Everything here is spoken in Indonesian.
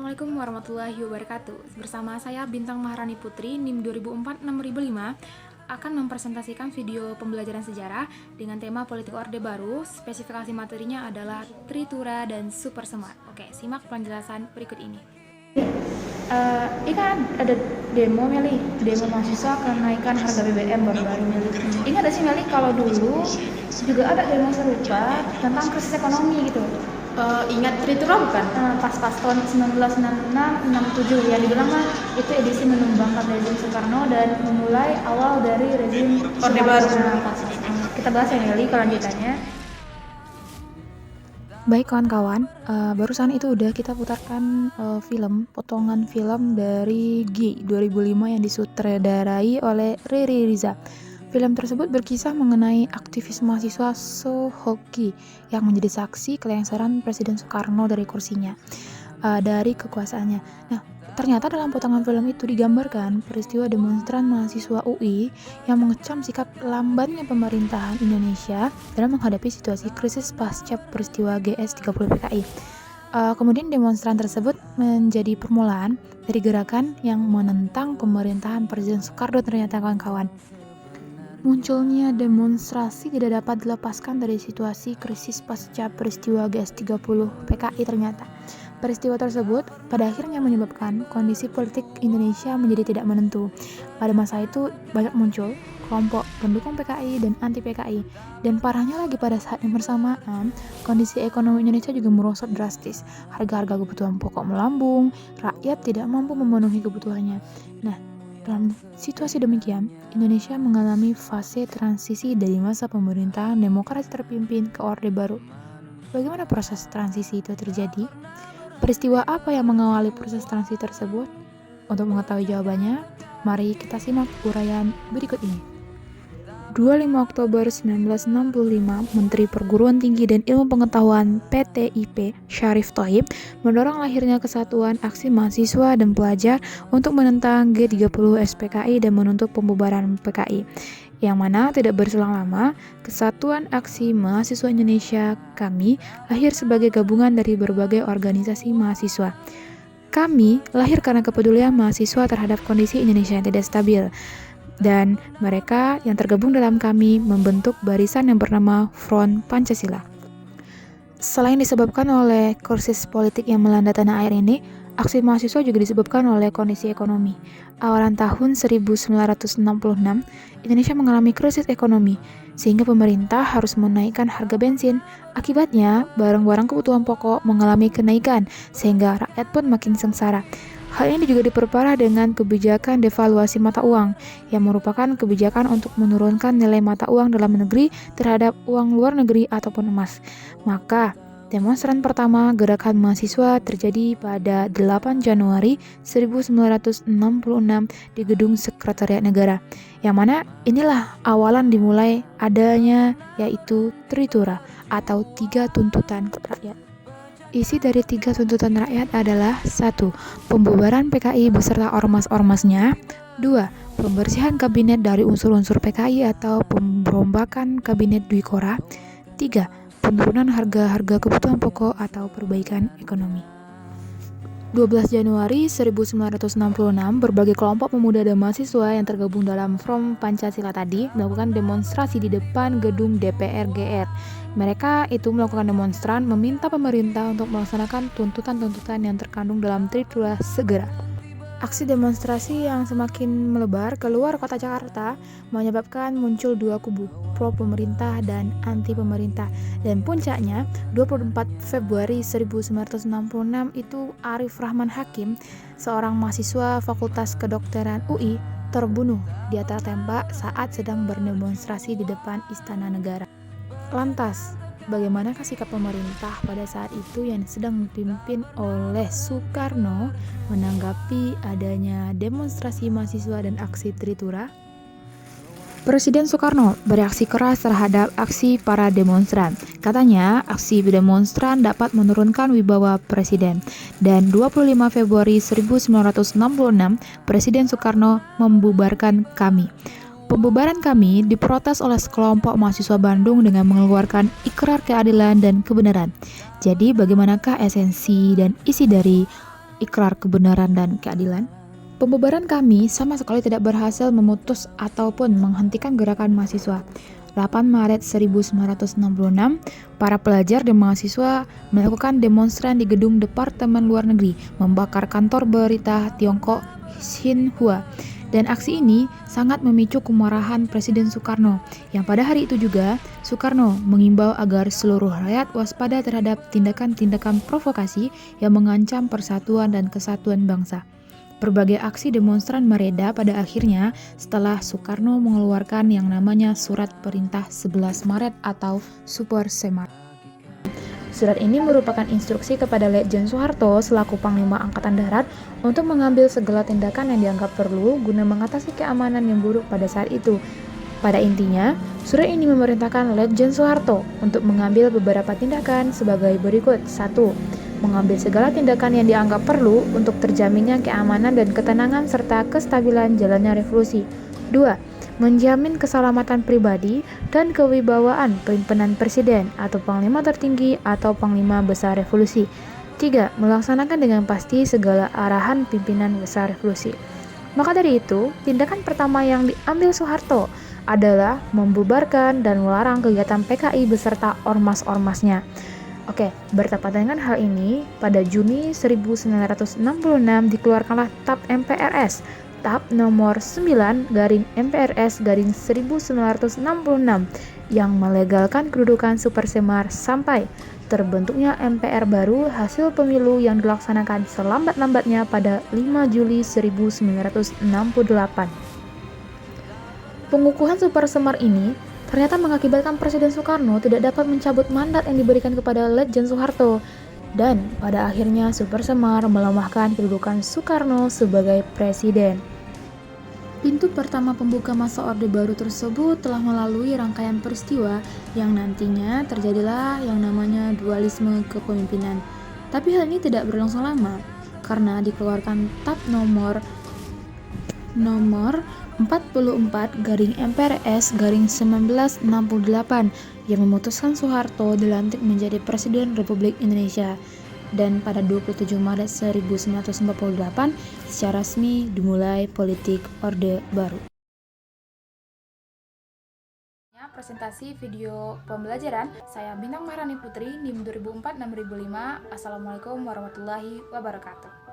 Assalamualaikum warahmatullahi wabarakatuh. Bersama saya Bintang Maharani Putri, NIM 2004-6005, akan mempresentasikan video pembelajaran sejarah dengan tema politik Orde Baru. Spesifikasi materinya adalah Tritura dan Super Semar. Oke, simak penjelasan berikut ini. Ini kan ada demo Meli, demo mahasiswa kenaikan harga BBM baru-baru Meli. Ingat gak sih Meli kalau dulu juga ada demo serupa tentang krisis ekonomi gitu. Ingat Tritura bukan? Pas tahun 1966-67 yang dibilang kan itu edisi menumbangkan rezim Soekarno dan memulai awal dari rezim Orde Baru. Kita bahas ya Meli kelanjutannya. Baik kawan-kawan, barusan itu udah kita putarkan potongan film dari G 2005 yang disutradarai oleh Riri Riza. Film tersebut berkisah mengenai aktivis mahasiswa Sohoki yang menjadi saksi kelengseran Presiden Soekarno dari kursinya, dari kekuasaannya. Nah, ternyata dalam potongan film itu digambarkan peristiwa demonstran mahasiswa UI yang mengecam sikap lambannya pemerintahan Indonesia dalam menghadapi situasi krisis pasca peristiwa GS30 PKI. Kemudian demonstran tersebut menjadi permulaan dari gerakan yang menentang pemerintahan Presiden Soekarno. Ternyata kawan-kawan, munculnya demonstrasi tidak dapat dilepaskan dari situasi krisis pasca peristiwa GS30 PKI. Ternyata peristiwa tersebut pada akhirnya menyebabkan kondisi politik Indonesia menjadi tidak menentu. Pada masa itu banyak muncul kelompok pendukung PKI dan anti PKI. Dan parahnya lagi, pada saat yang bersamaan kondisi ekonomi Indonesia juga merosot drastis. Harga-harga kebutuhan pokok melambung, rakyat tidak mampu memenuhi kebutuhannya. Nah, dalam situasi demikian, Indonesia mengalami fase transisi dari masa pemerintahan demokrasi terpimpin ke Orde Baru. Bagaimana proses transisi itu terjadi? Peristiwa apa yang mengawali proses transisi tersebut? Untuk mengetahui jawabannya, mari kita simak uraian berikut ini. 25 Oktober 1965, Menteri Perguruan Tinggi dan Ilmu Pengetahuan PTIP Syarif Thohib mendorong lahirnya Kesatuan Aksi Mahasiswa dan Pelajar untuk menentang G30 SPKI dan menuntut pembubaran PKI. Yang mana tidak berselang lama, Kesatuan Aksi Mahasiswa Indonesia KAMI lahir sebagai gabungan dari berbagai organisasi mahasiswa. KAMI lahir karena kepedulian mahasiswa terhadap kondisi Indonesia yang tidak stabil. Dan mereka yang tergabung dalam KAMI membentuk barisan yang bernama Front Pancasila. Selain disebabkan oleh krisis politik yang melanda tanah air ini, aksi mahasiswa juga disebabkan oleh kondisi ekonomi. Awalan tahun 1966, Indonesia mengalami krisis ekonomi, sehingga pemerintah harus menaikkan harga bensin. Akibatnya, barang-barang kebutuhan pokok mengalami kenaikan, sehingga rakyat pun makin sengsara. Hal ini juga diperparah dengan kebijakan devaluasi mata uang, yang merupakan kebijakan untuk menurunkan nilai mata uang dalam negeri terhadap uang luar negeri ataupun emas. Maka, demonstran pertama gerakan mahasiswa terjadi pada 8 Januari 1966 di Gedung Sekretariat Negara, yang mana inilah awalan dimulai adanya yaitu Tritura atau 3 tuntutan rakyat. Isi dari 3 tuntutan rakyat adalah 1. Pembubaran PKI beserta ormas-ormasnya. 2. Pembersihan kabinet dari unsur-unsur PKI atau pemberombakan kabinet Dwi Kora. 3. Penurunan harga-harga kebutuhan pokok atau perbaikan ekonomi. 12 Januari 1966, berbagai kelompok pemuda dan mahasiswa yang tergabung dalam Front Pancasila tadi melakukan demonstrasi di depan gedung DPR GR. Mereka itu melakukan demonstran meminta pemerintah untuk melaksanakan tuntutan-tuntutan yang terkandung dalam Tritura segera. Aksi demonstrasi yang semakin melebar keluar kota Jakarta menyebabkan muncul 2 kubu, pro pemerintah dan anti pemerintah. Dan puncaknya, 24 Februari 1966 itu Arif Rahman Hakim, seorang mahasiswa Fakultas Kedokteran UI, terbunuh di atas tembak saat sedang berdemonstrasi di depan Istana Negara. Lantas, bagaimanakah sikap pemerintah pada saat itu yang sedang dipimpin oleh Soekarno menanggapi adanya demonstrasi mahasiswa dan aksi Tritura? Presiden Soekarno bereaksi keras terhadap aksi para demonstran. Katanya, aksi demonstran dapat menurunkan wibawa presiden. Dan 25 Februari 1966, Presiden Soekarno membubarkan KAMI. Pembubaran KAMI diprotes oleh sekelompok mahasiswa Bandung dengan mengeluarkan ikrar keadilan dan kebenaran. Jadi bagaimanakah esensi dan isi dari ikrar kebenaran dan keadilan. Pembubaran kami sama sekali tidak berhasil memutus ataupun menghentikan gerakan mahasiswa. 8 Maret 1966, para pelajar dan mahasiswa melakukan demonstran di gedung Departemen Luar Negeri, membakar kantor berita Tiongkok Xinhua. Dan aksi ini sangat memicu kemarahan Presiden Soekarno, yang pada hari itu juga Soekarno mengimbau agar seluruh rakyat waspada terhadap tindakan-tindakan provokasi yang mengancam persatuan dan kesatuan bangsa. Berbagai aksi demonstran mereda pada akhirnya setelah Soekarno mengeluarkan yang namanya Surat Perintah 11 Maret atau Super Semar. Surat ini merupakan instruksi kepada Letjen Soeharto selaku Panglima Angkatan Darat untuk mengambil segala tindakan yang dianggap perlu guna mengatasi keamanan yang buruk pada saat itu. Pada intinya, surat ini memerintahkan Letjen Soeharto untuk mengambil beberapa tindakan sebagai berikut. 1. Mengambil segala tindakan yang dianggap perlu untuk terjaminnya keamanan dan ketenangan serta kestabilan jalannya revolusi. 2. Menjamin keselamatan pribadi dan kewibawaan pimpinan presiden atau panglima tertinggi atau panglima besar revolusi. 3. Melaksanakan dengan pasti segala arahan pimpinan besar revolusi. Maka dari itu, tindakan pertama yang diambil Soeharto adalah membubarkan dan melarang kegiatan PKI beserta ormas-ormasnya. Oke, bertepatan dengan hal ini, pada Juni 1966 dikeluarkanlah TAP MPRS, TAP nomor 9 MPRS 1966 yang melegalkan kedudukan Super Semar sampai terbentuknya MPR baru hasil pemilu yang dilaksanakan selambat-lambatnya pada 5 Juli 1968. Pengukuhan Super Semar ini ternyata mengakibatkan Presiden Soekarno tidak dapat mencabut mandat yang diberikan kepada Letjen Soeharto, dan pada akhirnya Super Semar melemahkan kedudukan Soekarno sebagai presiden. Pintu pertama pembuka masa Orde Baru tersebut telah melalui rangkaian peristiwa yang nantinya terjadilah yang namanya dualisme kepemimpinan. Tapi hal ini tidak berlangsung lama, karena dikeluarkan TAP nomor 44 MPRS 1968 yang memutuskan Soeharto dilantik menjadi Presiden Republik Indonesia, dan pada 27 Maret 1948 secara resmi dimulai politik Orde Baru. Presentasi video pembelajaran, saya Bintang Maharani Putri, NIM 2004-6005. Assalamualaikum warahmatullahi wabarakatuh.